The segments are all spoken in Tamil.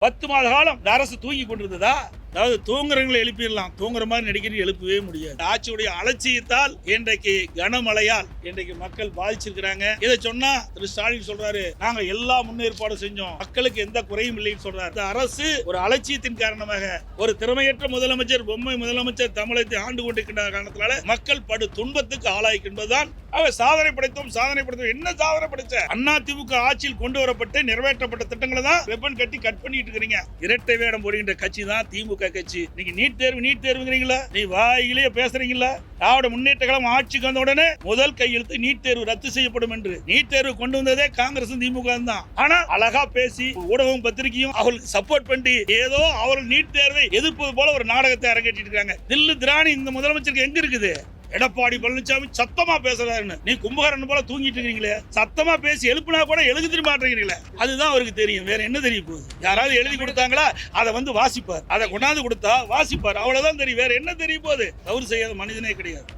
10 மாத காலம் இந்த அரசு தூங்கி கொண்டிருந்ததா? அதாவது தூங்குறவங்களை எழுப்பிடலாம், தூங்குற மாதிரி நடிக்கிறது எழுப்பவே முடியாது. ஆட்சியுடைய அலட்சியத்தால் இன்றைக்கு கனமழையால் இன்றைக்கு மக்கள் பாதிச்சிருக்கிறாங்க. இதை சொன்னா திரு ஸ்டாலின் சொல்றாரு, நாங்க எல்லா முன்னேற்பாடு செஞ்சோம், மக்களுக்கு எந்த குறையும் இல்லைன்னு சொல்றாரு. இந்த அரசு ஒரு அலட்சியத்தின் காரணமாக, ஒரு திறமையற்ற முதலமைச்சர், பொம்மை முதலமைச்சர் தமிழகத்தை ஆண்டு கொண்டிருக்கின்ற காரணத்தினால மக்கள் படு துன்பத்துக்கு ஆளாய்க்கின்றதுதான். அவர் சாதனை படைத்தோம், சாதனை படைத்தோம். என்ன சாதனை படைச்ச? அதிமுக ஆட்சியில் கொண்டு வரப்பட்டு நிறைவேற்றப்பட்ட திட்டங்களை தான் ரிப்பன் கட்டி கட் பண்ணிட்டு இருக்கீங்க. இரட்டை வேடம் போடுகின்ற கட்சி தான் திமுக கட்சி. நீங்க நீட் தேர்வுங்கிறீங்களா? நீ வாயிலேயே பேசுறீங்களா? திராவிட முன்னேற்ற கழகம் ஆட்சிக்கு வந்த உடனே முதல் கையெழுத்து நீட் தேர்வு ரத்து செய்யப்படும் என்று. நீட் தேர்வு கொண்டு வந்ததே காங்கிரஸ் திமுக தான். ஆனா அழகா பேசி ஊடகம் பத்திரிகையும் அவர்களுக்கு சப்போர்ட் பண்ணி ஏதோ அவர்கள் நீட் தேர்வை எதிர்ப்பது போல ஒரு நாடகத்தை அரங்கேற்றிட்டு இருக்காங்க. தில்லு திராணி இந்த முதலமைச்சருக்கு எங்க இருக்குது? எடப்பாடி பழனிசாமி சத்தமா பேசுறாருன்னு நீ கும்பகரன் போல தூங்கிட்டு இருக்கீங்களே, சத்தமா பேசி எழுப்புனா கூட எழுதி மாட்டேங்கிறீங்களே. அதுதான் அவருக்கு தெரியும், வேற என்ன தெரிய போகுது? யாராவது எழுதி கொடுத்தாங்களா? அதை வந்து வாசிப்பார், அதை கொண்டாந்து கொடுத்தா வாசிப்பார், அவ்வளவுதான் தெரியும். வேற என்ன தெரிய போகுது? தவறு செய்யாத மனிதனே கிடையாது.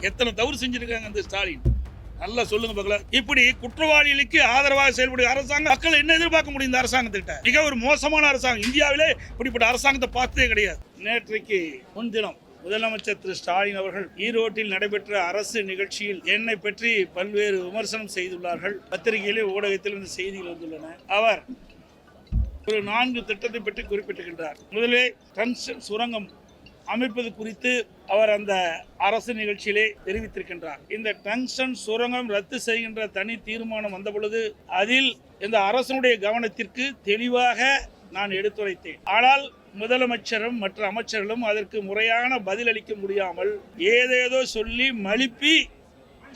எத்தனை தவறு செஞ்சிருக்காங்க அந்த ஸ்டாலின், நல்லா சொல்லுங்க பார்க்கலாம். இப்படி குற்றவாளிகளுக்கு ஆதரவாக செயல்படும் அரசாங்கம் மக்கள் என்ன எதிர்பார்க்க முடியும்? இந்த அரசாங்கத்திட்ட மிக ஒரு மோசமான அரசாங்கம். இந்தியாவிலே இப்படிப்பட்ட அரசாங்கத்தை பார்த்ததே கிடையாது. நேற்றைக்கு முன்தினம் முதலமைச்சர் திரு ஸ்டாலின் அவர்கள் ஈரோட்டில் நடைபெற்ற அரசு நிகழ்ச்சியில் என்னை பற்றி பல்வேறு விமர்சனம் செய்துள்ளார்கள். பத்திரிகையிலே ஊடகத்தில் இந்த செய்திகள் வந்துள்ளன. அவர் ஒரு 4 திட்டத்தை பற்றி குறிப்பிட்டிருக்கின்றார். முதலே டங்ஸ்டன் சுரங்கம் அமைப்பது குறித்து அவர் அந்த அரசு நிகழ்ச்சியிலே தெரிவித்திருக்கின்றார். இந்த டங்ஸ்டன் சுரங்கம் ரத்து செய்கின்ற தனி தீர்மானம் வந்த பொழுது அதில் இந்த அரசனுடைய கவனத்திற்கு தெளிவாக நான் எடுத்துரைத்தேன். ஆனால் முதலமைச்சரும் மற்ற அமைச்சர்களும் அதற்கு முறையான பதிலளிக்க முடியாமல் ஏதேதோ சொல்லி மழுப்பி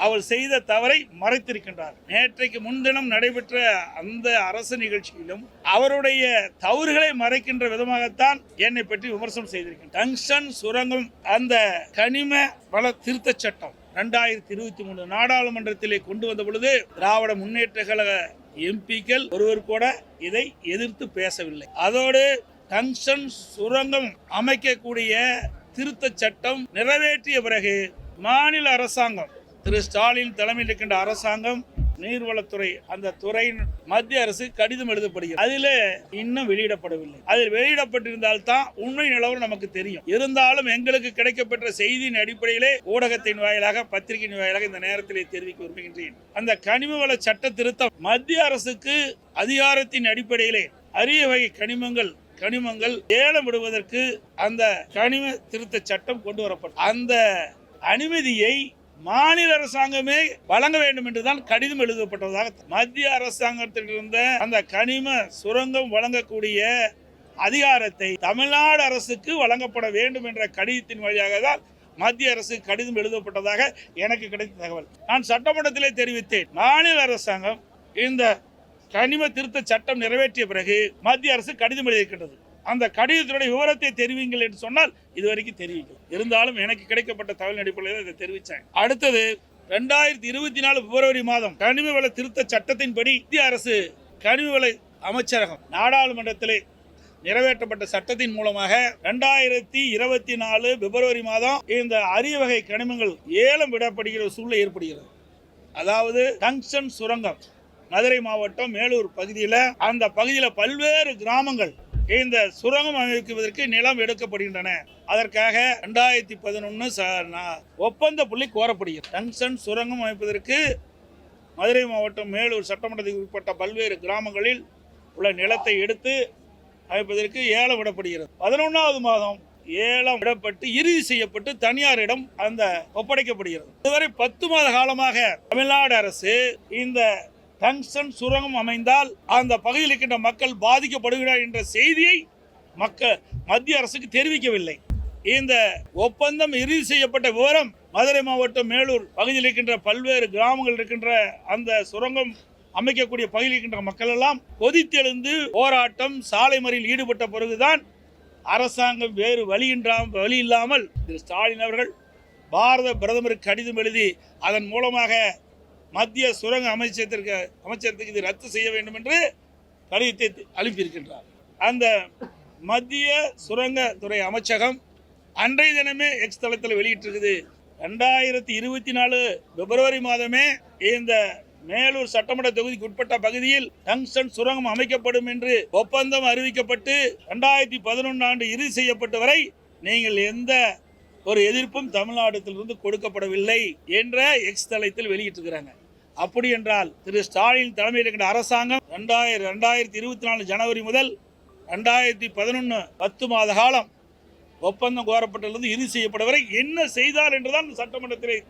அவர் செய்த தவறை மறைத்திருக்கின்றார். நேற்றைக்கு முன்தினம் நடைபெற்ற அந்த அரசு நிகழ்ச்சியிலும் அவருடைய தவறுகளை மறைக்கின்ற விதமாகத்தான் என்னை பற்றி விமர்சனம் செய்திருக்கின்றார். டங்ஸ்டன் சுரங்கம் அந்த கனிம வள திருத்த சட்டம் 2023 நாடாளுமன்றத்திலே கொண்டு வந்த பொழுது திராவிட முன்னேற்ற கழக எம்பிக்கள் ஒருவர் கூட இதை எதிர்த்து பேசவில்லை. அதோடு டங்ஸ்டன் சுரங்கம் அமைக்கக்கூடிய திருத்த சட்டம் நிறைவேற்றிய பிறகு மாநில அரசாங்கம், திரு ஸ்டாலின் தலைமையில் இருக்கின்ற அரசாங்கம், நீர்வளத்துறை, அந்த துறையின் மத்திய அரசு கடிதம் எழுதப்படுகிறது. அதில் இன்னும் வெளியிடப்படவில்லை. அதில் வெளியிடப்பட்டிருந்தால்தான் உண்மை நிலவரம் நமக்கு தெரியும். இருந்தாலும் எங்களுக்கு கிடைக்கப்பெற்ற செய்தியின் அடிப்படையிலே ஊடகத்தின் வாயிலாக, பத்திரிகையின் வாயிலாக இந்த நேரத்திலே தெரிவிக்க விரும்புகின்றேன். அந்த கனிம வள சட்ட திருத்தம் மத்திய அரசுக்கு அதிகாரத்தின் அடிப்படையிலே அரிய வகை கனிமங்கள் ஏலம் விடுவதற்கு அந்த கனிம திருத்த சட்டம் கொண்டு வரப்பட்டது. அந்த அனுமதியை மாநில அரசாங்கமே வழங்க வேண்டும் என்றுதான் கடிதம் எழுதப்பட்டதாக மத்திய அரசாங்கத்தில் இருந்த அந்த கனிம சுரங்கம் வழங்கக்கூடிய அதிகாரத்தை தமிழ்நாடு அரசுக்கு வழங்கப்பட வேண்டும் என்ற கடிதத்தின் வழியாக தான் மத்திய அரசு கடிதம் எழுதப்பட்டதாக எனக்கு கிடைத்த தகவல். நான் சட்டமன்றத்திலே தெரிவித்தேன். மாநில அரசாங்கம் இந்த கனிம திருத்த சட்டம் நிறைவேற்றிய பிறகு மத்திய அரசு கடிதம் எழுதியிருக்கின்றது. அந்த கடிதத்தினுடைய விவரத்தை தெரிவிங்கள் என்று சொன்னால் இதுவரைக்கும் தெரிவிக்கல. இருந்தாலும் எனக்கு கிடைக்கப்பட்ட தகவல் அடிப்படையில் இதை தெரிவித்தேன். அடுத்தது 2024 பிப்ரவரி மாதம் கனிம வள திருத்த சட்டத்தின்படி மத்திய அரசு கனிம வள அமைச்சரகம் நாடாளுமன்றத்திலே நிறைவேற்றப்பட்ட சட்டத்தின் மூலமாக 2024 பிப்ரவரி மாதம் இந்த அரிய வகை கனிமங்கள் ஏலம் விடப்படுகிற சூழ்நிலை ஏற்படுகிறது. அதாவது டங்ஸ்டன் சுரங்கம் மதுரை மாவட்டம் மேலூர் பகுதியில், அந்த பகுதியில் பல்வேறு கிராமங்கள் இந்த சுரங்கம் அமைப்பதற்கு நிலம் எடுக்கப்படுகின்றன. அதற்காக 2011 ஒப்பந்த புள்ளி கோரப்படுகிறது. டங்ஸ்டன் சுரங்கம் அமைப்பதற்கு மதுரை மாவட்டம் மேலூர் சட்டமன்றத்துக்கு உட்பட்ட பல்வேறு கிராமங்களில் உள்ள நிலத்தை எடுத்து அமைப்பதற்கு ஏலம் விடப்படுகிறது. 11வது மாதம் ஏலம் விடப்பட்டு இறுதி செய்யப்பட்டு தனியாரிடம் அந்த ஒப்படைக்கப்படுகிறது. இதுவரை 10 மாத காலமாக தமிழ்நாடு அரசு இந்த டங்ஸ்டன் சுரங்கம் அமைந்தால் அந்த பகுதியில் இருக்கின்ற மக்கள் பாதிக்கப்படுகிறார் என்ற செய்தியை மத்திய அரசுக்கு தெரிவிக்கவில்லை. இந்த ஒப்பந்தம் இறுதி செய்யப்பட்ட விவரம் மதுரை மாவட்டம் மேலூர் பகுதியில் இருக்கின்ற பல்வேறு கிராமங்கள் இருக்கின்ற அந்த சுரங்கம் அமைக்கக்கூடிய பகுதியில் இருக்கின்ற மக்கள் எல்லாம் கொதித்தெழுந்து போராட்டம், சாலை மறியலில் ஈடுபட்ட பிறகுதான் அரசாங்கம் வேறு வழி இல்லாமல் திரு ஸ்டாலின் அவர்கள் பாரத பிரதமருக்கு கடிதம் எழுதி அதன் மூலமாக மத்திய சுரங்க அமைச்சரத்துக்கு இது ரத்து செய்ய வேண்டும் என்று கடிதத்தை அனுப்பியிருக்கின்றார். அந்த மத்திய சுரங்கத்துறை அமைச்சகம் அன்றைய தினமே எக்ஸ் தளத்தில் வெளியிட்டிருக்குது. 2024 பிப்ரவரி மாதமே இந்த மேலூர் சட்டமன்ற தொகுதிக்கு உட்பட்ட பகுதியில் டங்ஸ்டன் சுரங்கம் அமைக்கப்படும் என்று ஒப்பந்தம் அறிவிக்கப்பட்டு 2011 ஆண்டு இறுதி செய்யப்பட்ட வரை நீங்கள் எந்த ஒரு எதிர்ப்பும் தமிழ்நாட்டிலிருந்து கொடுக்கப்படவில்லை என்ற எக்ஸ் தளத்தில் வெளியிட்டிருக்கிறாங்க. அப்படி என்றால் திரு ஸ்டாலின் தலைமையில் இருக்கிற அரசாங்கம் 2024 ஜனவரி முதல் 2011 10 மாத காலம் ஒப்பந்தம் கோரப்பட்டிலிருந்து இறுதி செய்யப்பட்ட வரை என்ன செய்தார் என்றுதான் சட்டமன்றத்தில்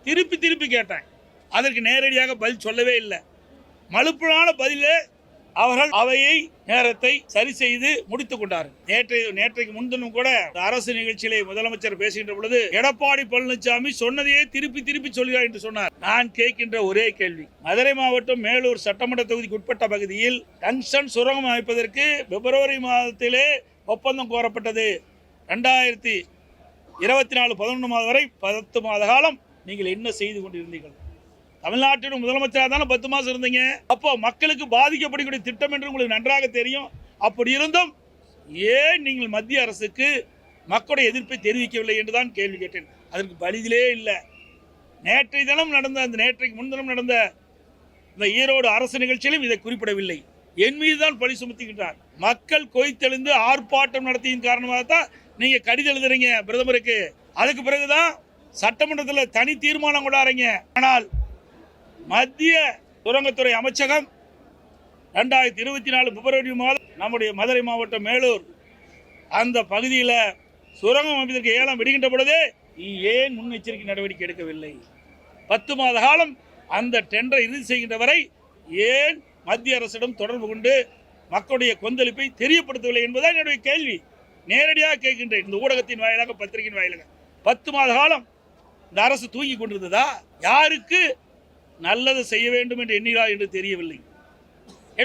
திருப்பி கேட்டேன். அதற்கு நேரடியாக பதில் சொல்லவே இல்லை. மலுப்பலான பதிலே அவர்கள் அவையை நேரத்தை சரி செய்து முடித்துக் கொண்டார்கள். நேற்றைக்கு முன்தினம் கூட அரசு நிகழ்ச்சியிலே முதலமைச்சர் பேசுகின்ற பொழுது எடப்பாடி பழனிசாமி சொன்னதையே திருப்பி சொல்கிறார் என்று சொன்னார். நான் கேட்கின்ற ஒரே கேள்வி, மதுரை மாவட்டம் மேலூர் சட்டமன்ற தொகுதிக்கு உட்பட்ட பகுதியில் டங்ஸ்டன் சுரங்கம் அமைப்பதற்கு பிப்ரவரி மாதத்திலே ஒப்பந்தம் கோரப்பட்டது. 2024 11 மாதம் வரை 10 மாத காலம் நீங்கள் என்ன செய்து கொண்டிருந்தீர்கள்? தமிழ்நாட்டின் முதலமைச்சராக தானே 10 மாதம் இருந்தீங்க. அப்போ மக்களுக்கு பாதிக்கப்படக்கூடிய திட்டம் என்று உங்களுக்கு நன்றாக தெரியும். அப்படி இருந்தும் ஏன் நீங்கள் மத்திய அரசுக்கு மக்களுடைய எதிர்ப்பை தெரிவிக்கவில்லை என்றுதான் கேள்வி கேட்டேன். அதற்கு பதிலே இல்லை. நேற்றைக்கு முன்தினம் நடந்த இந்த ஈரோடு அரசு நிகழ்ச்சியிலும் இதை குறிப்பிடவில்லை. என் மீது தான் பழி சுமத்துகின்றார். மக்கள் கொய்த்தெழுந்து ஆர்ப்பாட்டம் நடத்தியின் காரணமாக தான் நீங்க கடிதம் எழுதுறீங்க பிரதமருக்கு. அதுக்கு பிறகுதான் சட்டமன்றத்தில் தனி தீர்மானம் கொண்டாடுறீங்க. ஆனால் மத்திய சுரங்கத்துறை அமைச்சகம் 2024 பிப்ரவரி மாதம் நம்முடைய மதுரை மாவட்டம் மேலூர் அந்த பகுதியில் சுரங்கம் அமைப்பதற்கு ஏலம் விடுகின்ற பொழுதே ஏன் முன்னெச்சரிக்கை நடவடிக்கை எடுக்கவில்லை? 10 மாத காலம் அந்த டெண்டரை இறுதி செய்கின்ற வரை ஏன் மத்திய அரசிடம் தொடர்பு கொண்டு மக்களுடைய கொந்தளிப்பை தெரியப்படுத்தவில்லை என்பதுதான் என்னுடைய கேள்வி. நேரடியாக கேட்கின்றேன். இந்த ஊடகத்தின் வாயிலாக, பத்திரிகையின் வாயிலாக 10 மாத காலம் இந்த அரசு தூங்கி கொண்டிருந்ததா? யாருக்கு நல்லது செய்ய வேண்டும் என்று எண்ணினார் என்று தெரியவில்லை.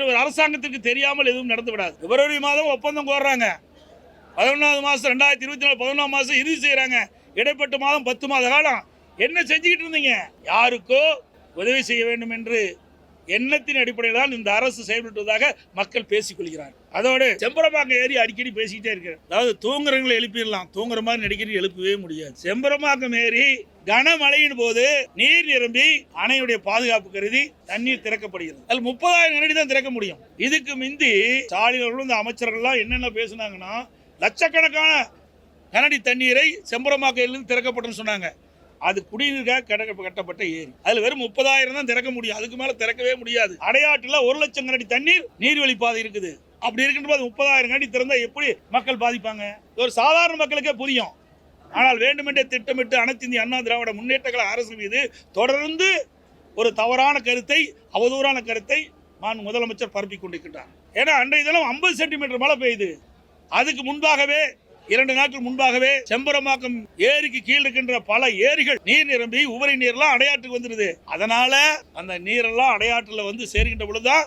ஒரு அரசாங்கத்திற்கு தெரியாமல் எதுவும் நடந்து விடாது. பிப்ரவரி மாதம் ஒப்பந்தம் கோர்றாங்க, 11வது மாதம் 2024 11ஆம் மாதம் இறுதி செய்யறாங்க. இடைப்பட்ட மாதம் 10 மாத காலம் என்ன செஞ்சுக்கிட்டு இருந்தீங்க? யாருக்கோ உதவி செய்ய வேண்டும் என்று எண்ணத்தின் அடிப்படையில் தான் இந்த அரசு செயல்படுவதாக மக்கள் பேசிக் கொள்கிறார். அதோடு செம்பரம்பாக்கம் ஏரி அடிக்கடி பேசிக்கிட்டே இருக்கிறார். அதாவது தூங்குறவங்களை எழுப்பிடலாம், தூங்குற மாதிரி நடிக்கிறது எழுப்பவே முடியாது. செம்பரம்பாக்கம் ஏரி கனமழையின் போது நீர் நிரம்பி அணையுடைய பாதுகாப்பு கருதி தண்ணீர் திறக்கப்படுகிறது. அதில் 30,000 கனடி தான் திறக்க முடியும். இதுக்கு மிந்தி ஸ்டாலின் அவர்களும் இந்த அமைச்சர்கள்லாம் என்னென்ன பேசினாங்கன்னா, லட்சக்கணக்கான கனடி தண்ணீரை செம்பரம்பாக்கம் திறக்கப்படும் சொன்னாங்க. அது குடிநீருக்காக கட்டப்பட்ட ஏரி. அதுல வெறும் 30,000 தான் திறக்க முடியும். அதுக்கு மேல திறக்கவே முடியாது. அடையாற்றுல 1 லட்சம் கனடி தண்ணீர் நீர்வழி பாதை இருக்குது. அப்படி இருக்கின்ற போது 30,000 கனடி திறந்தா எப்படி மக்கள் பாதிப்பாங்க? ஒரு சாதாரண மக்களுக்கே புரியும். ஆனால் வேண்டுமென்றே திட்டமிட்டு அனைத்து இந்திய அண்ணா திராவிட முன்னேற்ற கழக அரசு மீது தொடர்ந்து ஒரு தவறான கருத்தை, அவதூறான கருத்தை முதலமைச்சர் பரப்பிக் கொண்டிருக்கின்றார். ஏன்னா அன்றைய தினம் 50 சென்டிமீட்டர் மழை பெய்யுது. அதுக்கு முன்பாகவே 2 நாட்கள் முன்பாகவே செம்பரம்பாக்கம் ஏரிக்கு கீழ் இருக்கின்ற பல ஏரிகள் நீர் நிரம்பி உபரி நீர்லாம் அடையாற்றுக்கு வந்துருது. அதனால அந்த நீரெல்லாம் அடையாற்றுல வந்து சேர்கின்ற பொழுதுதான்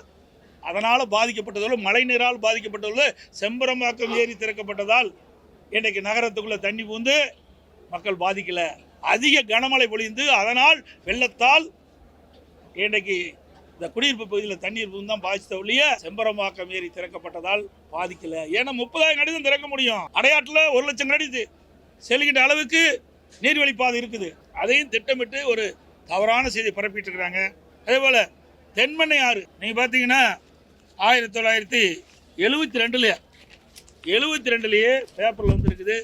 அதனால பாதிக்கப்பட்டதோடு, மழை நீரால் பாதிக்கப்பட்டதோடு செம்பரம்பாக்கம் ஏரி திறக்கப்பட்டதால் இன்றைக்கு நகரத்துக்குள்ள தண்ணி பூந்து மக்கள் பாதிக்கல. அதிக கனமழை பொழிந்து அதனால் வெள்ளத்தால் இன்றைக்கு இந்த குடியிருப்பு பகுதியில் தண்ணீர் பூந்து தான் பாதித்த ஒழிய செம்பரம்பாக்கம் ஏரி திறக்கப்பட்டதால் பாதிக்கல. ஏன்னா 30,000 கனடி தான் திறக்க முடியும். அடையாற்றுல 1 லட்சம் கனடி செல்கின்ற அளவுக்கு நீர்வழி பாதை இருக்குது. அதையும் திட்டமிட்டு ஒரு தவறான செய்தி பரப்பிட்டு இருக்கிறாங்க. அதே போல தென்மண்ணை ஆறு நீங்க பாத்தீங்கன்னா 1972லயே பேப்பர்ல வந்து இருக்குது.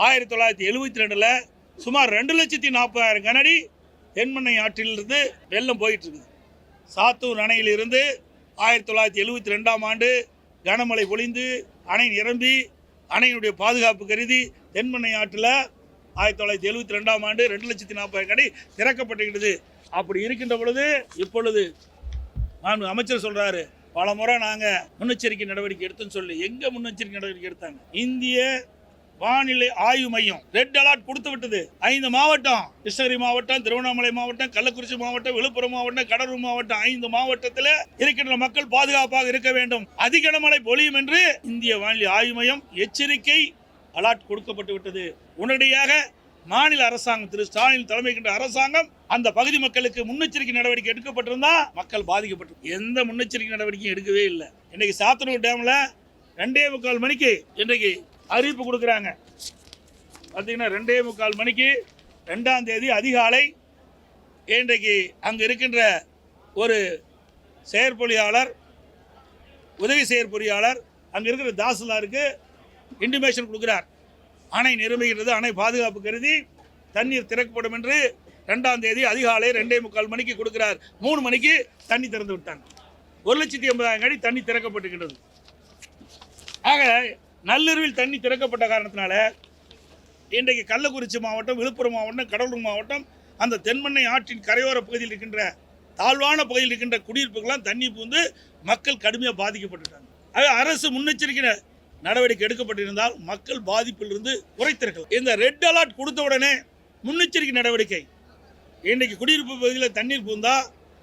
1972ல சுமார் 2,40,000 கனடி தென்மண்ணை ஆற்றிலிருந்து வெள்ளம் போயிட்டு இருக்குது. சாத்தூர் அணையிலிருந்து 1972ஆம் ஆண்டு கனமழை பொழிந்து அணை நிரம்பி அணையினுடைய பாதுகாப்பு கருதி தென்மண்ணை ஆற்றில் 1972ஆம் ஆண்டு 2,40,000 கனடி திறக்கப்பட்டிருக்கிறது. அப்படி இருக்கின்ற பொழுது இப்பொழுது அமைச்சர் சொல்றாரு, பல முறை நாங்கள் முன்னெச்சரிக்கை நடவடிக்கை எடுத்துன்னு சொல்லி எங்க முன்னெச்சரிக்கை நடவடிக்கை எடுத்தாங்க? இந்திய வானிலை ஆய்வு மையம் ரெட் அலர்ட் கொடுத்து விட்டது. 5 மாவட்டம், கிருஷ்ணகிரி மாவட்டம், திருவண்ணாமலை மாவட்டம், கள்ளக்குறிச்சி மாவட்டம், விழுப்புரம் மாவட்டம், கடலூர் மாவட்டம், 5 மாவட்டத்தில் இருக்கின்ற மக்கள் பாதுகாப்பாக இருக்க வேண்டும். அதிக கனமழை பொழியும் என்று இந்திய வானிலை ஆய்வு மையம் எச்சரிக்கை அலர்ட் கொடுக்கப்பட்டு விட்டது. உடனடியாக மாநில அரசாங்கம், திரு ஸ்டாலின் தலைமைக்கின்ற அரசாங்கம் அந்த பகுதி மக்களுக்கு முன்னெச்சரிக்கை நடவடிக்கை எடுக்கப்பட்டிருந்தா மக்கள் பாதிக்கப்பட்டு எந்த முன்னெச்சரிக்கை நடவடிக்கையும் எடுக்கவே இல்லை. இன்னைக்கு சாத்தனூர் டேம்ல 2:45 மணிக்கு இன்றைக்கு அறிவிப்பு கொடுக்குறாங்க. பார்த்தீங்கன்னா 2:45 மணிக்கு 2ஆம் தேதி அதிகாலை இன்றைக்கு அங்கே இருக்கின்ற ஒரு செயற்பொறியாளர், உதவி செயற்பொறியாளர் அங்கே இருக்கிற தாசில்தாருக்கு இன்டிமேஷன் கொடுக்குறார். அணை நிரம்புகிறது, அணை பாதுகாப்பு கருதி தண்ணீர் திறக்கப்படும் என்று 2ஆம் தேதி அதிகாலை 2:45 மணிக்கு கொடுக்கிறார். 3 மணிக்கு தண்ணி திறந்து விட்டாங்க. 1,80,000 அடி தண்ணி திறக்கப்பட்டுகின்றது. ஆக நள்ளிரவில் தண்ணி திறக்கப்பட்ட காரணத்தினால இன்றைக்கு கள்ளக்குறிச்சி மாவட்டம், விழுப்புரம் மாவட்டம், கடலூர் மாவட்டம், அந்த தென்மண்ணை ஆற்றின் கரையோர பகுதியில் இருக்கின்ற தாழ்வான பகுதியில் இருக்கின்ற குடியிருப்புகள்லாம் தண்ணி பூந்து மக்கள் கடுமையாக பாதிக்கப்பட்டுட்டாங்க. ஆக அரசு முன்னெச்சரிக்கை நடவடிக்கை எடுக்கப்பட்டிருந்தால் மக்கள் பாதிப்பிலிருந்து குறைத்திருக்கலாம். இந்த ரெட் அலர்ட் கொடுத்த உடனே முன்னெச்சரிக்கை நடவடிக்கை. இன்றைக்கு குடியிருப்பு பகுதியில் தண்ணீர் பூந்தா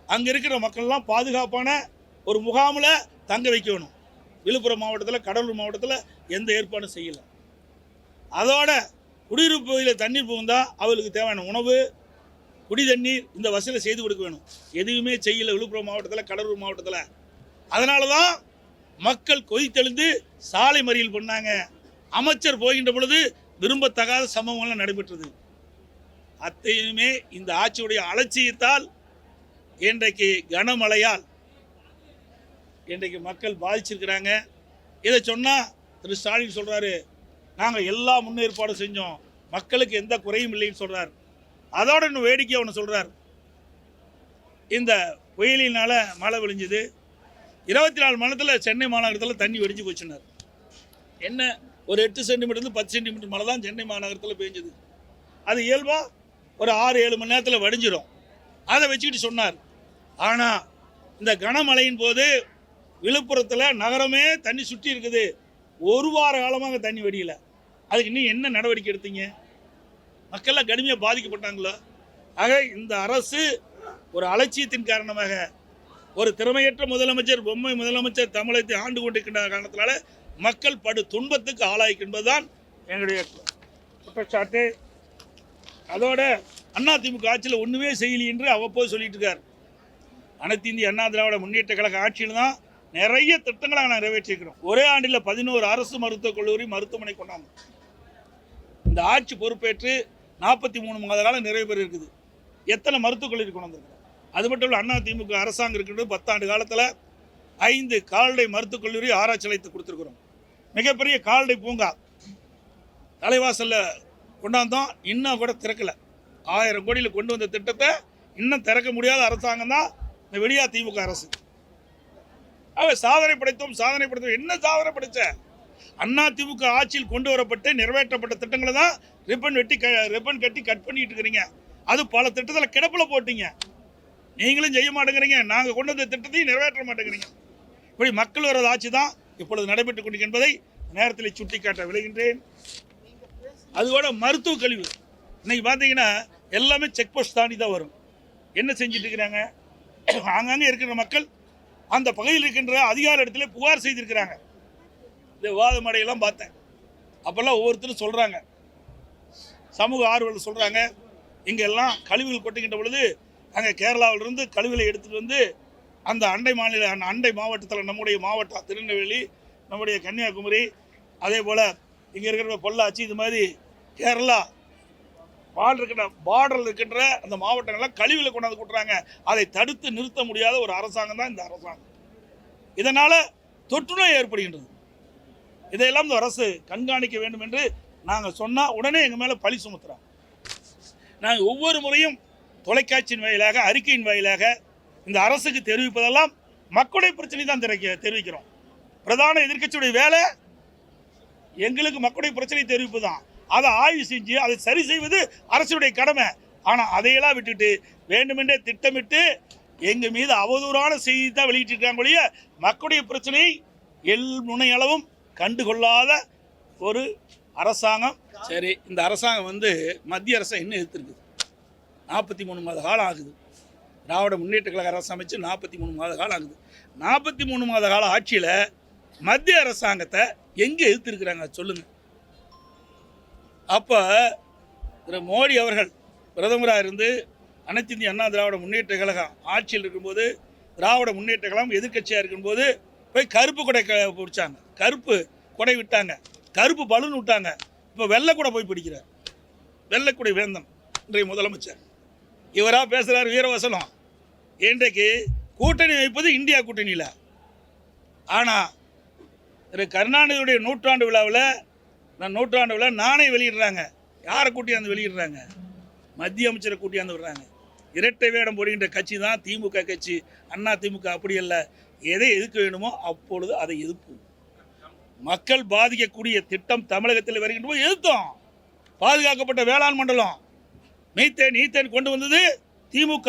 அங்கே இருக்கிற மக்கள்லாம் பாதுகாப்பான ஒரு முகாமில் தங்க வைக்கணும். விழுப்புரம் மாவட்டத்தில், கடலூர் மாவட்டத்தில் எந்த ஏற்பாடும் செய்யலை. அதோட குடியிருப்பு பகுதியில் தண்ணீர் பூந்தா அவர்களுக்கு தேவையான உணவு, குடி தண்ணீர் இந்த வசதியை செய்து கொடுக்க வேணும். எதுவுமே செய்யலை விழுப்புரம் மாவட்டத்தில், கடலூர் மாவட்டத்தில். அதனால தான் மக்கள் கொதித்தெழுந்து சாலை மறியல் பண்ணாங்க. அமைச்சர் போகின்ற பொழுது விரும்பத்தகாத சம்பவங்கள்லாம் நடைபெற்றது. அத்தையுமே இந்த ஆட்சியுடைய அலட்சியத்தால் இன்றைக்கு கனமழையால் இன்றைக்கு மக்கள் பாதிச்சிருக்கிறாங்க. இதை சொன்னால் திரு ஸ்டாலின் சொல்கிறாரு, நாங்கள் எல்லா முன்னேற்பாடும் செஞ்சோம், மக்களுக்கு எந்த குறையும் இல்லைன்னு சொல்கிறார். அதோட இன்னும் வேடிக்கை ஒன்று சொல்கிறார். இந்த புயலினால் மழை விழிஞ்சுது, 24 மணி நேரத்தில் சென்னை மாநகரத்தில் தண்ணி வெடிஞ்சு போச்சுன்னார். என்ன, ஒரு 8 சென்டிமீட்டர்லேருந்து 10 சென்டிமீட்டர் மழை தான் சென்னை மாநகரத்தில் பெஞ்சுது. அது இயல்பாக ஒரு 6-7 மணி நேரத்தில் வடிஞ்சிடும். அதை வச்சுக்கிட்டு சொன்னார். ஆனால் இந்த கனமழையின் போது விழுப்புரத்தில் நகரமே தண்ணி சுற்றி இருக்குது. 1 வார காலமாக தண்ணி வெடியலை. அதுக்கு இன்னும் என்ன நடவடிக்கை எடுத்தீங்க? மக்கள்லாம் கடுமையாக பாதிக்கப்பட்டாங்களோ? ஆக இந்த அரசு ஒரு அலட்சியத்தின் காரணமாக, ஒரு திறமையற்ற முதலமைச்சர், பொம்மை முதலமைச்சர் தமிழகத்தை ஆண்டு கொண்டிருக்கின்ற காரணத்தினால மக்கள் படு துன்பத்துக்கு ஆளாய்க்கின்றதுதான் எங்களுடைய குற்றச்சாட்டு. அதோட அதிமுக ஆட்சியில் ஒன்றுமே செய்யலை என்று அவ்வப்போது சொல்லிட்டு இருக்கார். அனைத்து இந்திய அண்ணா திராவிட முன்னேற்ற கழக ஆட்சியில் தான் நிறைய திட்டங்களை நாங்கள் நிறைவேற்றிருக்கிறோம். ஒரே ஆண்டில் 11 அரசு மருத்துவக் கல்லூரி, மருத்துவமனை கொண்டாந்தோம். இந்த ஆட்சி பொறுப்பேற்று 43 மாத காலம் நிறைவு பெற இருக்குது. எத்தனை மருத்துவக் கல்லூரி கொண்டு வந்திருக்கிறோம்? அது மட்டும் இல்லை, அதிமுக அரசாங்கம் இருக்கின்ற 10 ஆண்டு காலத்தில் 5 கால்நடை மருத்துவக் கல்லூரி, ஆராய்ச்சி நிலையத்தை கொடுத்துருக்குறோம். மிகப்பெரிய கால்நடை பூங்கா தலைவாசலில் கொண்டாந்தோம். இன்னும் கூட திறக்கலை. 1000 கோடியில் கொண்டு வந்த திட்டத்தை இன்னும் திறக்க முடியாத அரசாங்கம் தான் இந்த விடியா திமுக அரசு. சாதனை படைத்தோம், சாதனை படைத்தோம். என்ன சாதனை படைச்ச? அதிமுக ஆட்சியில் கொண்டு வரப்பட்டு நிறைவேற்றப்பட்ட திட்டங்களை தான் ரிப்பன் கட்டி கட் பண்ணிட்டு இருக்கிறீங்க. அது பல திட்டத்தில் கிடப்பில் போட்டீங்க. நீங்களும் செய்ய மாட்டேங்கிறீங்க, நாங்கள் கொண்டு வந்த திட்டத்தையும் நிறைவேற்ற மாட்டேங்கிறீங்க. இப்படி மக்கள் வர ஆட்சி தான் இப்பொழுது நடைபெற்றுக் கொண்டு என்பதை நேரத்தில் சுட்டிக்காட்ட விளைகின்றேன். அதோட மருத்துவ கழிவு இன்னைக்கு பார்த்தீங்கன்னா எல்லாமே செக் போஸ்ட் தாண்டி தான் வரும். என்ன செஞ்சுட்டு இருக்கிறாங்க? ஆங்காங்கே இருக்கிற மக்கள் அந்த பகுதியில் இருக்கின்ற அதிகார இடத்துல புகார் செய்திருக்கிறாங்க. இந்த விவாத மேடையெல்லாம் பார்த்தேன். அப்போல்லாம் ஒவ்வொருத்தரும் சொல்கிறாங்க, சமூக ஆர்வலர் சொல்கிறாங்க, இங்கெல்லாம் கழிவுகள் கொட்டுகின்ற பொழுது அங்கே கேரளாவிலிருந்து கழிவுகளை எடுத்துகிட்டு வந்து அந்த அண்டை மாவட்டத்தில், நம்முடைய மாவட்டம் திருநெல்வேலி, நம்முடைய கன்னியாகுமரி, அதே போல் இங்கே இருக்கிற பொள்ளாச்சி, இது மாதிரி கேரளா பார்டரில் இருக்கின்ற அந்த மாவட்டங்கள்லாம் கழிவுகளை கொண்டாந்து கொட்டுறாங்க. அதை தடுத்து நிறுத்த முடியாத ஒரு அரசாங்கம் தான் இந்த அரசாங்கம். இதனால் தொற்றுநோய் ஏற்படுகின்றது. இதையெல்லாம் இந்த அரசு கண்காணிக்க வேண்டும் என்று நாங்கள் சொன்னால் உடனே எங்கள் மேலே பழி சுமத்துறாங்க. நாங்கள் ஒவ்வொரு முறையும் தொலைக்காட்சியின் வாயிலாக, அறிக்கையின் வாயிலாக இந்த அரசுக்கு தெரிவிப்பதெல்லாம் மக்களுடைய பிரச்சனை தான் தெரிவிக்கிறோம். பிரதான எதிர்க்கட்சியுடைய வேலை எங்களுக்கு மக்களுடைய பிரச்சனை தெரிவிப்பு தான். அதை ஆய்வு செஞ்சு அதை சரி செய்வது அரசுடைய கடமை. ஆனால் அதையெல்லாம் விட்டுட்டு வேண்டுமென்றே திட்டமிட்டு எங்கள் மீது அவதூறான செய்தி தான் வெளியிட்டிருக்காங்க ஒழிய மக்களுடைய பிரச்சனையை முனையளவும் கண்டுகொள்ளாத ஒரு அரசாங்கம். சரி, இந்த அரசாங்கம் மத்திய அரசை இன்னும் எதிர்த்துருக்குது. 43 மாத காலம் ஆகுது. திராவிட முன்னேற்ற கழக அரசு அமைச்சு 43 மாத காலம் ஆகுது. 43 மாத கால ஆட்சியில் மத்திய அரசாங்கத்தை எங்கே எதிர்த்துருக்குறாங்க சொல்லுங்கள். அப்போ திரு மோடி அவர்கள் பிரதமராக இருந்து அனைத்து இந்திய அண்ணா திராவிட முன்னேற்ற கழகம் ஆட்சியில் இருக்கும்போது, திராவிட முன்னேற்ற கழகம் எதிர்க்கட்சியாக இருக்கும்போது போய் கருப்பு கொடை பிடிச்சாங்க, கருப்பு கொடை விட்டாங்க, கருப்பு பலூன் விட்டாங்க. இப்போ வெள்ளைக்கூடை போய் பிடிக்கிறார். வெள்ளைக்குடை வேந்தன் இன்றைய முதலமைச்சர். இவராக பேசுகிறார் வீரவசனம். இன்றைக்கு கூட்டணி வைப்பது இந்தியா கூட்டணியில். ஆனால் திரு கருணாநிதியுடைய நூற்றாண்டு விழாவில் நானே வெளியிடுறாங்க. யாரை கூட்டியாந்து வெளியிடுறாங்க? மத்திய அமைச்சரை கூட்டியாந்து விடுறாங்க. இரட்டை வேடம் போடுகின்ற கட்சி தான் திமுக கட்சி. அண்ணா திமுக அப்படி அல்ல. எதை எதிர்க்க வேண்டுமோ அப்பொழுது அதை எதிர்ப்போம். மக்கள் பாதிக்கக்கூடிய திட்டம் தமிழகத்தில் வருகின்ற போது எதிர்த்தோம். பாதுகாக்கப்பட்ட வேளாண் மண்டலம், மீத்தேன் கொண்டு வந்தது திமுக.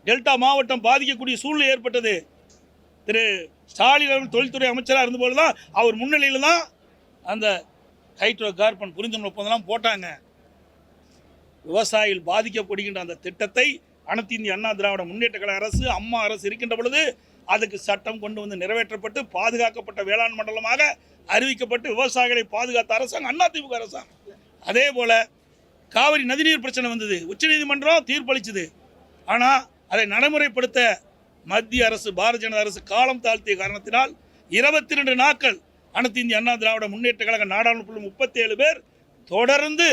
டெல்டா மாவட்டம் பாதிக்கக்கூடிய சூழ்நிலை ஏற்பட்டது. திரு ஸ்டாலின் அவர்கள் தொழில்துறை அமைச்சராக இருந்தபோது தான் அவர் முன்னிலையில் தான் அந்த ஹைட்ரோ கார்பன் புரிந்துணர்வு ஒப்பந்தம்லாம் போட்டாங்க. விவசாயிகள் பாதிக்கப்படுகின்ற அந்த திட்டத்தை அனைத்து இந்திய அண்ணா திராவிட முன்னேற்ற கழக அரசு, அம்மா அரசு இருக்கின்ற பொழுது அதுக்கு சட்டம் கொண்டு வந்து நிறைவேற்றப்பட்டு பாதுகாக்கப்பட்ட வேளாண் மண்டலமாக அறிவிக்கப்பட்டு விவசாயிகளை பாதுகாத்த அரசாங்கம் அதிமுக அரசாங்கம். அதே போல் காவிரி நதிநீர் பிரச்சனை வந்தது. உச்சநீதிமன்றம் தீர்ப்பளிச்சது. ஆனால் அதை நடைமுறைப்படுத்த மத்திய அரசு, பாரதிய ஜனதா அரசு காலம் தாழ்த்திய காரணத்தினால் 22 நாட்கள் அனைத்து இந்திய அண்ணா திராவிட முன்னேற்ற கழக நாடாளுமன்ற 37 பேர் தொடர்ந்து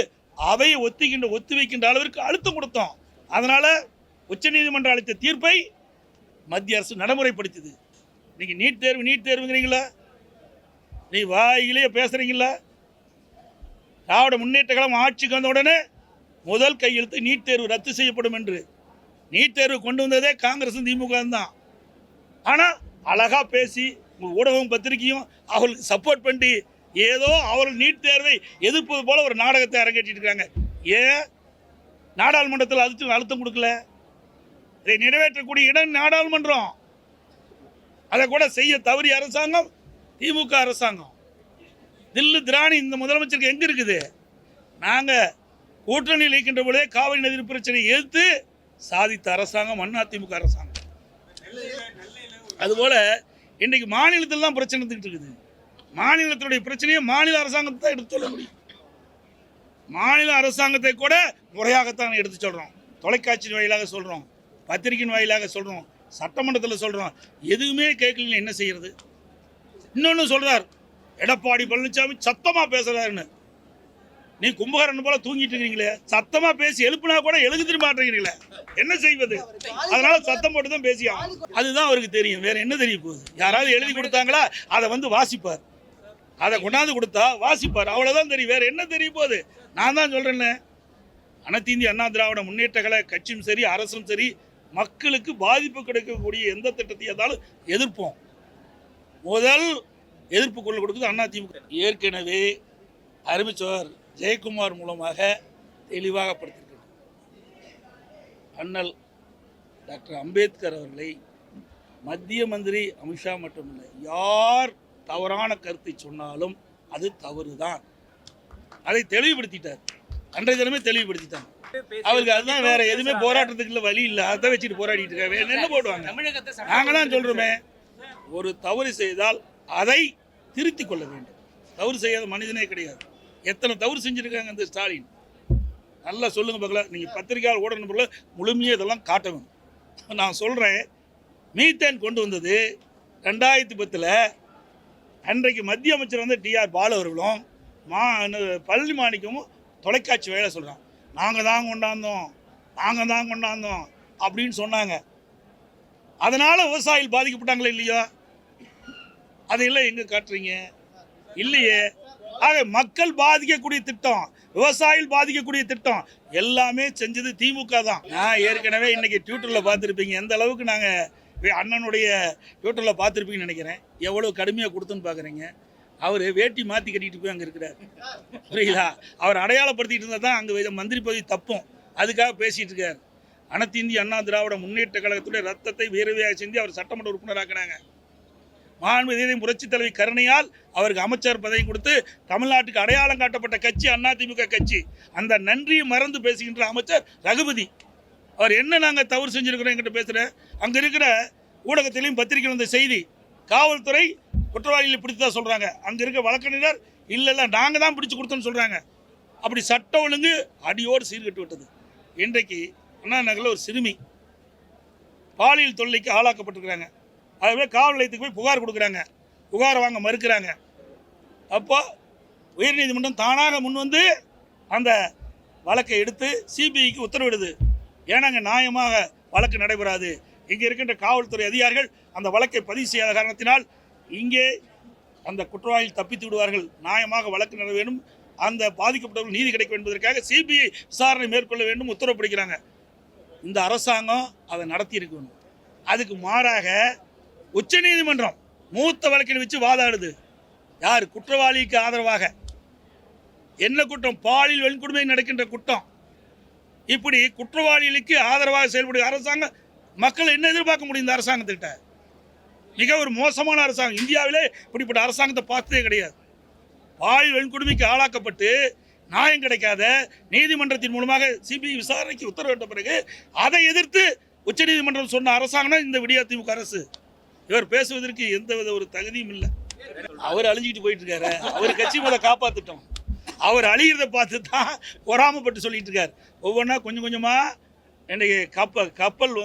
அவையை ஒத்தி வைக்கின்ற அளவிற்கு அழுத்தம் கொடுத்தோம். அதனால் உச்சநீதிமன்றம் அளித்த தீர்ப்பை மத்திய அரசு நடைமுறைப்படுத்தியது. இன்னைக்கு நீட் தேர்வுங்கிறீங்களா? நீ வாயிலேயே பேசுறீங்களா? திராவிட முன்னேற்ற கழகம் ஆட்சிக்கு வந்த உடனே முதல் கையெழுத்து நீட் தேர்வு ரத்து செய்யப்படும் என்று. நீட் தேர்வு கொண்டு வந்ததே காங்கிரஸும் திமுக தான். ஆனால் அழகா பேசி ஊடகம் பத்திரிகையும் அவர்களுக்கு சப்போர்ட் பண்ணி ஏதோ அவர்கள் நீட் தேர்வை எதிர்ப்பது போல ஒரு நாடகத்தை அரங்கேற்றிட்டு இருக்காங்க. ஏன் நாடாளுமன்றத்தில் அழுத்தம் கொடுக்கல? இதை நிறைவேற்றக்கூடிய இடம் நாடாளுமன்றம். அதை கூட செய்ய தவறிய அரசாங்கம் திமுக அரசாங்கம். தில்லு திராணி இந்த முதலமைச்சருக்கு எங்கே இருக்குது? நாங்கள் கூட்டணியில் இருக்கின்ற பொழுதே காவிரி நதி பிரச்சனையை எதிர்த்து சாதித்த அரசாங்கம் அதிமுக அரசாங்கம். அதுபோல் இன்றைக்கு மாநிலத்தில் தான் பிரச்சனை இருக்குது. மாநிலத்தினுடைய பிரச்சனையை மாநில அரசாங்கத்தை தான் எடுத்து சொல்ல முடியும். மாநில அரசாங்கத்தை கூட முறையாகத்தான் எடுத்து சொல்கிறோம். தொலைக்காட்சி வாயிலாக சொல்கிறோம், பத்திரிகையின் வாயிலாக சொல்கிறோம், சட்டமன்றத்தில் சொல்கிறோம். எதுவுமே கேட்கல. என்ன செய்கிறது? இன்னொன்று சொல்கிறார் எடப்பாடி பழனிசாமி சத்தமாக பேசுகிறாருன்னு. நீ கும்பகாரன் போல தூங்கிட்டு இருக்கிறீங்களே, சத்தமாக பேசி எழுப்புனா கூட எழுதி மாட்டேங்கிறீங்களே, என்ன செய்வது? அதனால சத்தம் போட்டு தான் பேசியா. அதுதான் அவருக்கு தெரியும். வேற என்ன தெரிய போகுது? யாராவது எழுதி கொடுத்தாங்களா? அதை வந்து வாசிப்பார். அதை கொண்டாந்து கொடுத்தா வாசிப்பார். அவ்வளோதான் தெரியும். வேற என்ன தெரிய போகுது? நான் தான் சொல்றேன்னு, அனைத்து இந்திய அண்ணா திராவிட முன்னேற்ற கழக கட்சியும் சரி, அரசும் சரி, மக்களுக்கு பாதிப்பு கிடைக்கக்கூடிய எந்த திட்டத்தை இருந்தாலும் எதிர்ப்போம். முதல் எதிர்ப்பு குரல் கொடுக்குது அதிமுக. ஏற்கனவே அறிவிச்சவர் ஜெயக்குமார் மூலமாக தெளிவாக படுத்திருக்கிறார். அண்ணல் டாக்டர் அம்பேத்கர் அவர்களை மத்திய மந்திரி அமித்ஷா மட்டுமில்லை, யார் தவறான கருத்தை சொன்னாலும் அது தவறுதான். அதை தெளிவுபடுத்திட்டார். அன்றைய தினமே தெளிவுபடுத்திட்டாங்க. அவருக்கு அதுதான், வேற எதுவுமே போராட்டத்துக்கு வழி இல்லை. அதை வச்சுட்டு போராடிட்டு இருக்க வேற என்ன போடுவாங்க? நாங்கள் தான் சொல்றோமே, ஒரு தவறு செய்தால் அதை திருத்திக் கொள்ள வேண்டும். தவறு செய்யாத மனிதனே கிடையாது. எத்தனை தவறு செஞ்சுருக்காங்க இந்த ஸ்டாலின்? நல்லா சொல்லுங்க பார்க்கலாம். நீங்கள் பத்திரிகையால் ஊடக முழுமையாக இதெல்லாம் காட்டணும். நான் சொல்கிறேன், மீத்தேன் கொண்டு வந்தது 2010. அன்றைக்கு மத்திய அமைச்சர் வந்து டிஆர் பாலு அவர்களும் பள்ளி மாணிக்கமும் தொலைக்காட்சி வேலை சொல்கிறான். நாங்கள் தான் கொண்டாந்தோம் அப்படின்னு சொன்னாங்க. அதனால் விவசாயிகள் பாதிக்கப்பட்டாங்களே இல்லையா? அதையெல்லாம் எங்கே காட்டுறீங்க? இல்லையே. ஆக மக்கள் பாதிக்கக்கூடிய திட்டம், விவசாயிகள் பாதிக்கக்கூடிய திட்டம் எல்லாமே செஞ்சது திமுக தான். நான் ஏற்கனவே இன்னைக்கு ட்விட்டரில் பார்த்துருப்பீங்க எந்த அளவுக்கு நாங்கள் அண்ணனுடைய ட்விட்டரில் பார்த்துருப்பீங்கன்னு நினைக்கிறேன். எவ்வளோ கடுமையாக கொடுத்துன்னு பார்க்குறீங்க. அவர் வேட்டி மாற்றி கட்டிட்டு போய் அங்கே இருக்கிறார். புரியுதா? அவர் அடையாளப்படுத்திட்டு இருந்தால் தான் அங்கே மந்திரி பதவி தப்பும். அதுக்காக பேசிகிட்டு இருக்கார். அனைத்து இந்திய அண்ணா திராவிட முன்னேற்ற கழகத்துடைய ரத்தத்தை வேர்வையாக செஞ்சு அவர் சட்டமன்ற உறுப்பினராக்கினாங்க. மாண்புமிகு புரட்சி தலைவி கருணையால் அவருக்கு அமைச்சர் பதவி கொடுத்து தமிழ்நாட்டுக்கு அடையாளம் காட்டப்பட்ட கட்சி அதிமுக கட்சி. அந்த நன்றியை மறந்து பேசுகின்ற அமைச்சர் ரகுபதி. அவர் என்ன நாங்கள் தவறு செஞ்சுருக்கிறோம் என்கிட்ட பேசுகிறேன். அங்கே இருக்கிற ஊடகத்திலையும் பத்திரிகையில் வந்த செய்தி, காவல்துறை குற்றவாளிகளை பிடித்ததா சொல்கிறாங்க. அங்கே இருக்க வழக்கறிஞர் இல்லை நாங்கள் தான் பிடிச்சி கொடுத்தோன்னு சொல்கிறாங்க. அப்படி சட்ட ஒழுங்கு அடியோடு சீர்கட்டு விட்டது. இன்றைக்கு அண்ணா நகரில் ஒரு சிறுமி பாலியல் தொல்லைக்கு ஆளாக்கப்பட்டிருக்கிறாங்க. அதுவே காவல் நிலையத்துக்கு போய் புகார் கொடுக்குறாங்க. புகாரை வாங்க மறுக்கிறாங்க. அப்போ உயர்நீதிமன்றம் தானாக முன் வந்து அந்த வழக்கை எடுத்து சிபிஐக்கு உத்தரவிடுது. ஏன்னாங்க நியாயமாக வழக்கு நடைபெறாது, இங்கே இருக்கின்ற காவல்துறை அதிகாரிகள் அந்த வழக்கை பதிவு செய்யாத காரணத்தினால் இங்கே அந்த குற்றவாளிகள் தப்பித்து விடுவார்கள். நியாயமாக வழக்கு நட வேண்டும், அந்த பாதிக்கப்பட்டவர்கள் நீதி கிடைக்கும் என்பதற்காக சிபிஐ விசாரணை மேற்கொள்ள வேண்டும் உத்தரவு பிடிக்கிறாங்க. இந்த அரசாங்கம் அதை நடத்தி இருக்கணும். அதுக்கு மாறாக உச்சநீதிமன்றம் மூத்த வழக்கில் வச்சு வாதாடுது. யார்? குற்றவாளிக்கு ஆதரவாக. என்ன குற்றம்? பாலியல் வன்கொடுமை நடக்கின்ற குற்றம். இப்படி குற்றவாளிகளுக்கு ஆதரவாக செயல்படுகிற அரசாங்கம் மக்கள் என்ன எதிர்பார்க்க முடியும்? இந்த அரசாங்கத்திட்ட மிக ஒரு மோசமான அரசாங்கம். இந்தியாவிலே இப்படிப்பட்ட அரசாங்கத்தை பார்த்ததே கிடையாது. பாலியல் வன்கொடுமைக்கு ஆளாக்கப்பட்டு நியாயம் கிடைக்காத நீதிமன்றத்தின் மூலமாக சிபிஐ விசாரணைக்கு உத்தரவிட்ட பிறகு அதை எதிர்த்து உச்சநீதிமன்றம் சொன்ன அரசாங்கம் இந்த விடியா திமுக அரசு. இவர் பேசுவதற்கு எந்தவித ஒரு தகுதியும் இல்லை. அவர் அழிஞ்சிட்டு போயிட்டு இருக்காரு. அவர் கட்சி மேல காப்பாத்திட்டோம். அவர் அழிகிறத பார்த்து தான் பொறாமப்பட்டு சொல்லிட்டு இருக்காரு. ஒவ்வொன்றா கொஞ்சம் கொஞ்சமா கப்பல்